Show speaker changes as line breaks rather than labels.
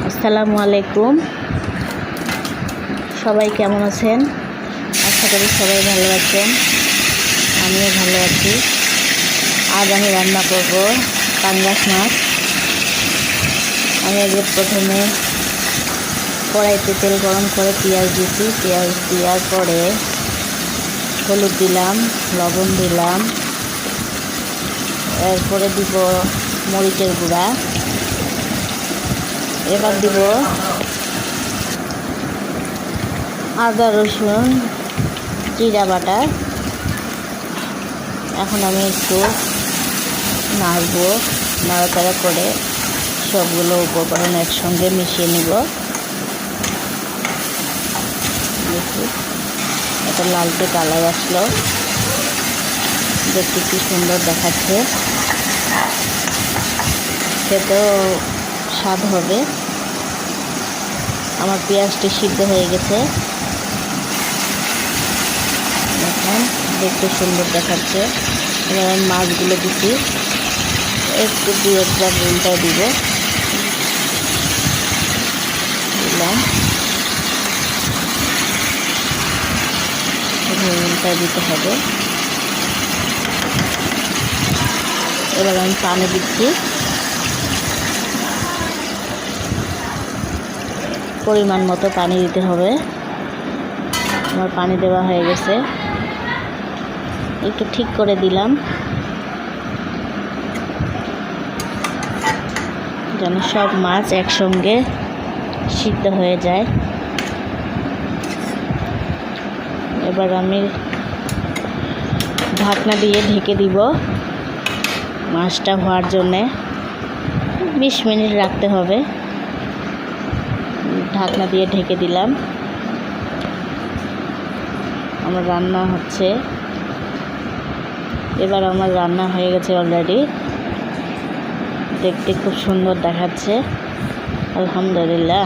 আসসালামু আলাইকুম। সবাই কেমন আছেন? আশা করি সবাই ভালো আছেন, আমিও ভালো আছি। আজ আমি রান্না করব পাঙ্গাস মাছ। আমি আগে প্রথমে কড়াইতে তেল গরম করে পেঁয়াজ দিয়েছি। পেঁয়াজ দেওয়ার পরে হলুদ দিলাম, লবণ দিলাম, এরপরে দিব মরিচের গুঁড়া। এবার দিব আদা রসুন জিরা বাটা। এখন আমি একটু নাড়াচাড়া করে সবগুলো উপকরণ একসঙ্গে মিশিয়ে নিব। দেখি একটা লালচে কালার আসলো, দেখতে কি সুন্দর দেখাচ্ছে, খেতেও স্বাদ হবে। আমার পেঁয়াজটি সিদ্ধ হয়ে গেছে, এখন দেখতে সুন্দর দেখাচ্ছে। এবার আমি মাছগুলো দিচ্ছি, একটু 2-1 বার উল্টায় দিলাম। উল্টায় দিতে হবে। এবার আমি পানি দিচ্ছি, পরিমাণ মতো পানি দিতে হবে। আমার পানি দেওয়া হয়ে গেছে, একটু ঠিক করে দিলাম যেন সব মাছ একসঙ্গে সিদ্ধ হয়ে যায়। এবার আমি ঢাকনা দিয়ে ঢেকে দিব মাছটা হওয়ার জন্যে। 20 মিনিট রাখতে হবে। ঢাকনা দিয়ে ঢেকে দিলাম। আমার রান্না হচ্ছে, এবার আমার রান্না হয়ে গেছে অলরেডি। দেখতে খুব সুন্দর দেখাচ্ছে, আলহামদুলিল্লাহ।